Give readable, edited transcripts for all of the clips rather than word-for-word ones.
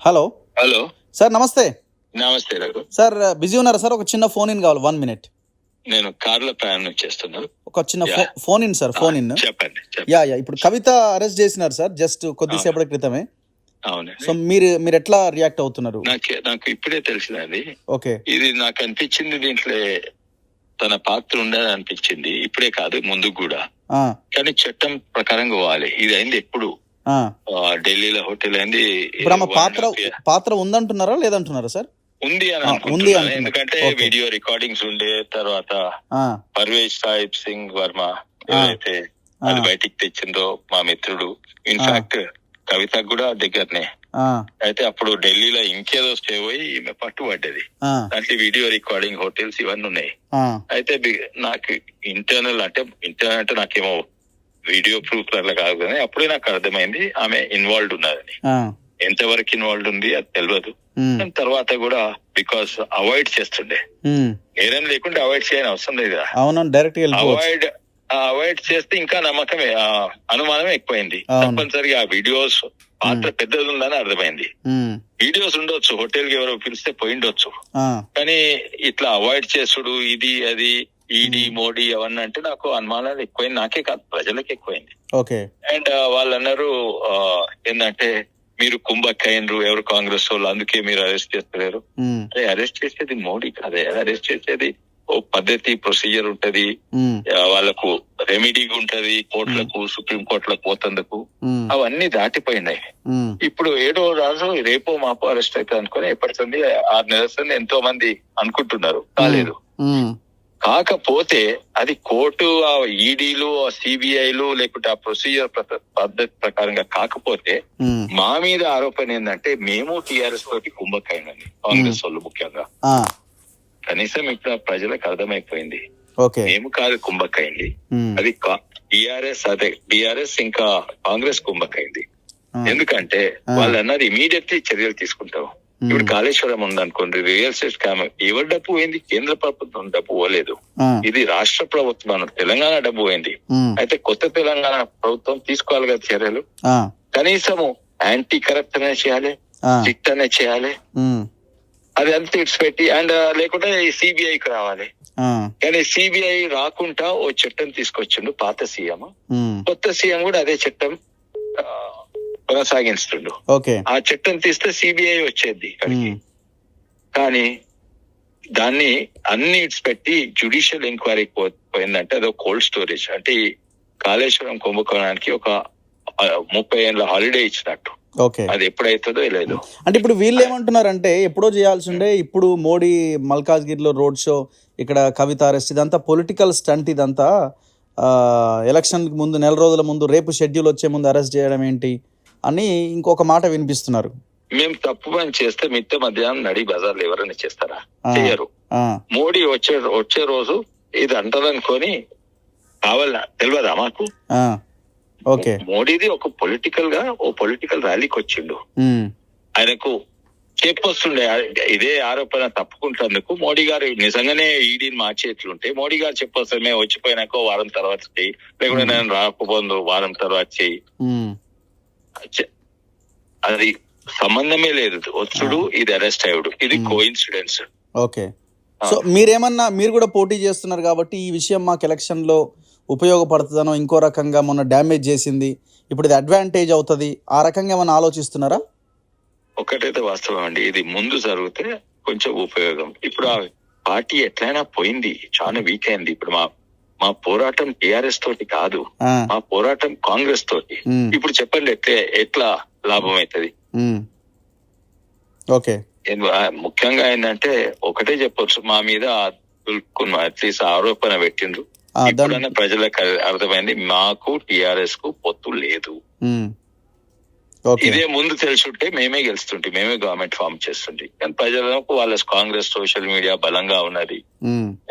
Hello hello sir, నమస్తే. నమస్తే Raghu. Sir busy ఉన్నారా సార్? ఒక చిన్న ఫోన్ ఇన్ కావాలి, 1 minute. నేను కార్లో ప్రయాణం చేస్తున్నాను. ఒక చిన్న phone in sir, phone in. చెప్పండి. యా ఇప్పుడు కవిత అరెస్ట్ చేసినారు సార్, జస్ట్ కొద్దిసేపటి క్రితమే. అవును. సో మీరు ఎట్లా రియాక్ట్ అవుతున్నారు? నాకు ఇప్పుడే తెలిసినది. ఓకే. ఇది నాకు అనిపించింది, దీంట్లో తన పాత్ర ఉండదని అనిపించింది. ఇప్పుడే కాదు, ముందుకు కూడా. కానీ చట్టం ప్రకారంగా పోవాలి. ఇది అయింది ఎప్పుడు? ఢిల్లీలో హోటల్ అయింది. ఇప్పుడు ఆమె పాత్ర ఉందంటున్నారా లేదంటున్నారా సార్? ఉంది అని అనుకుంటున్నాను. ఎందుకంటే వీడియో రికార్డింగ్స్ ఉండే తర్వాత పర్వేజ్ సాహిబ్ సింగ్ వర్మ ఏదైతే అది బయటికి తెచ్చిందో మా మిత్రుడు, ఇన్ఫాక్ట్ కవిత కూడా దగ్గరనే. అయితే అప్పుడు ఢిల్లీలో ఇంకేదో స్టే పోయి ఈమె పట్టుబడ్డది. అంటే వీడియో రికార్డింగ్ హోటల్స్ ఇవన్నీ ఉన్నాయి. అయితే నాకు ఇంటర్నల్ అంటే నాకేమో వీడియో ప్రూఫ్ అట్లా కాదు, కానీ అప్పుడే నాకు అర్థమైంది ఆమె ఇన్వాల్వ్డ్ ఉన్నదని. ఎంతవరకు ఇన్వాల్వ్డ్ ఉంది అది తెలియదు. తర్వాత కూడా బికాస్ అవాయిడ్ చేస్తుండే, నేరం లేకుంటే అవాయిడ్ చేయని అవసరం లేదు కదా. అవాయిడ్ చేస్తే ఇంకా నమ్మకమే, అనుమానమే ఎక్కువైంది. తప్పనిసరిగా ఆ వీడియోస్ పాత్ర పెద్దది ఉందని అర్థమైంది. వీడియోస్ ఉండొచ్చు, హోటల్ కి ఎవరో పిలిస్తే పోయిండొచ్చు, కానీ ఇట్లా అవాయిడ్ చేసుడు ఇది అది ఈడీ మోడీ అవన్నీ అంటే నాకు అనుమానాలు ఎక్కువైంది. నాకే కాదు, ప్రజలకు ఎక్కువైంది. అండ్ వాళ్ళు అన్నారు ఏంటంటే మీరు కుంభక్కయ్యరు ఎవరు కాంగ్రెస్ వాళ్ళు, అందుకే మీరు అరెస్ట్ చేస్తలేరు. అదే అరెస్ట్ చేసేది మోడీ కాదే, అరెస్ట్ చేసేది ఓ పద్ధతి ప్రొసీజర్ ఉంటది, వాళ్ళకు రెమెడీగా ఉంటది, కోర్టులకు సుప్రీం కోర్టులకు పోతందుకు. అవన్నీ దాటిపోయినాయి. ఇప్పుడు 7వ రోజు రేపో మాపో అరెస్ట్ అయితే అనుకుని ఎప్పటికంది 6 నెలల ఎంతో మంది అనుకుంటున్నారు, కాలేదు. కాకపోతే అది కోర్టు ఈడీలు సిబిఐలు లేకుంటే ఆ ప్రొసీజర్ పద్ధతి ప్రకారంగా కాకపోతే మా మీద ఆరోపణ ఏంటంటే మేము టీఆర్ఎస్ తోటి కుంభకైనని, కాంగ్రెస్ వాళ్ళు ముఖ్యంగా. కనీసం ఇప్పుడు ప్రజలకు అర్థమైపోయింది మేము కాదు కుంభకైంది, అది టీఆర్ఎస్, అదే టీఆర్ఎస్ ఇంకా కాంగ్రెస్ కుంభకైంది. ఎందుకంటే వాళ్ళు అన్నది ఇమీడియట్లీ చర్యలు తీసుకుంటాం. ఇప్పుడు కాళేశ్వరం ఉందనుకోండి, రియల్ ఎస్టేట్ స్కామ్, ఎవరి డబ్బు పోయింది? కేంద్ర ప్రభుత్వం డబ్బు పోలేదు, ఇది రాష్ట్ర ప్రభుత్వం తెలంగాణ డబ్బు పోయింది. అయితే కొత్త తెలంగాణ ప్రభుత్వం తీసుకోవాలి కదా చర్యలు, కనీసము యాంటీ కరప్షన్ అనే చేయాలి, సిట్ అనే చేయాలి, అది అంతా ఇడిచిపెట్టి అండ్ లేకుంటే సిబిఐకి రావాలి. కానీ సిబిఐ రాకుండా ఓ చట్టం తీసుకొచ్చిండు పాత సీఎం. కొత్త సీఎం కూడా అదే చట్టం కొనసాగిస్తుండు. ఆ చట్టం తీస్తే సిబిఐ వచ్చేది ఇక్కడికి. కానీ దాన్ని అన్ని పెట్టి జ్యుడిషియల్ ఎంక్వైరీకి పోయిందంటే అదొక కోల్డ్ స్టోరేజ్. అంటే కాళేశ్వరం కుంభకోణానికి ఒక 30 ఏళ్ళ హాలిడే ఇచ్చినట్టు. అది ఎప్పుడైతుందో లేదు. అంటే ఇప్పుడు వీళ్ళు ఏమంటున్నారంటే ఎప్పుడో చేయాల్సి ఉండే, ఇప్పుడు మోడీ మల్కాజ్గిరిలో రోడ్ షో, ఇక్కడ కవిత అరెస్ట్, ఇదంతా పొలిటికల్ స్టంట్, ఇదంతా ఎలక్షన్ ముందు నెల రోజుల ముందు, రేపు షెడ్యూల్ వచ్చే ముందు అరెస్ట్ చేయడం ఏంటి అని ఇంకొక మాట వినిపిస్తున్నారు. మేము తప్పు పని చేస్తే మిట్ట మధ్యాహ్నం నడి బజార్లు ఎవరైనా చేస్తారా? చెయ్యరు. మోడీ వచ్చే రోజు ఇది అంటదనుకొని కావాలా తెలియదా మాకు? మోడీది ఒక పొలిటికల్ ర్యాలీకి వచ్చిండు, ఆయనకు చెప్పొస్తుండే ఇదే ఆరోపణ తప్పుకుంటేందుకు. మోడీ గారు నిజంగానే ఈడీని మార్చేట్లుంటే మోడీ గారు చెప్పొస్తాడు, మేము వచ్చిపోయినాక వారం తర్వాత చెయ్యి, లేకుంటే నేను రాకపోదు వారం తర్వాత చెయ్యి. అది సంబంధమే లేదు, వచ్చుడు ఇది అరెస్ట్ అయ్యాడు, ఇది కోఇన్సిడెన్స్. సో మీరు కూడా పోటీ చేస్తున్నారు కాబట్టి ఈ విషయం మాకు ఎలక్షన్ లో ఉపయోగపడుతుందనో, ఇంకో రకంగా మొన్న డ్యామేజ్ చేసింది, ఇప్పుడు ఇది అడ్వాంటేజ్ అవుతుంది, ఆ రకంగా ఏమన్నా ఆలోచిస్తున్నారా? ఒకటైతే వాస్తవం అండి, ఇది ముందు జరిగితే కొంచెం ఉపయోగం. ఇప్పుడు ఆ పార్టీ ఎట్లయినా పోయింది, చాలా వీక్ అయింది. ఇప్పుడు మా పోరాటం టీఆర్ఎస్ తోటి కాదు, మా పోరాటం కాంగ్రెస్ తోటి. ఇప్పుడు చెప్పండి ఎట్లా లాభం అవుతుంది? ముఖ్యంగా ఏంటంటే ఒకటే చెప్పొచ్చు, మా మీద అట్లీస్ట్ ఆరోపణ పెట్టిండ్రు. ఇప్పుడన్నా ప్రజలకు అర్థమైంది మాకు టీఆర్ఎస్ కు పొత్తు లేదు. ఇదే ముందు తెలుసుంటే మేమే గెలుస్తుంటే, మేమే గవర్నమెంట్ ఫామ్ చేస్తుంటే. కానీ ప్రజలకు వాళ్ళ కాంగ్రెస్ సోషల్ మీడియా బలంగా ఉన్నది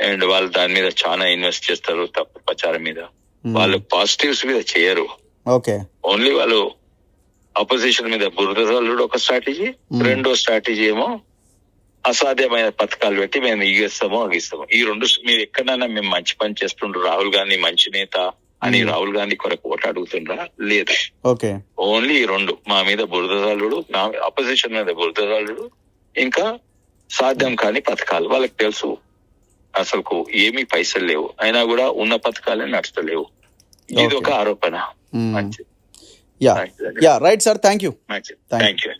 అండ్ వాళ్ళు దాని మీద చాలా ఇన్వెస్ట్ చేస్తారు, తప్పు ప్రచారం మీద. వాళ్ళు పాజిటివ్స్ మీద చేయరు, ఓన్లీ వాళ్ళు అపోజిషన్ మీద బురద చల్లుడు ఒక స్ట్రాటజీ, రెండో స్ట్రాటజీ ఏమో అసాధ్యమైన పథకాలు పెట్టి మేము ఇగిస్తామో అగిస్తామో. ఈ రెండు మీరు ఎక్కడైనా మేము మంచి పని చేస్తుండ్రు, రాహుల్ గాంధీ మంచి నేత, అని రాహుల్ గాంధీ కొరకు ఓటు అడుగుతుండ్రా? లేదు. ఓకే, ఓన్లీ ఈ రెండు, మా మీద బురదజల్లుడు, నా అపోజిషన్ మీద బురదజల్లుడు, ఇంకా సాధ్యం కాని పథకాలు. వాళ్ళకి తెలుసు అసలుకు ఏమీ పైసలు లేవు, అయినా కూడా ఉన్న పథకాలే నడుస్తలేవు. ఇది ఒక ఆరోపణ. మంచిది. Yeah right sir, thank you. మంచిది. Thank you.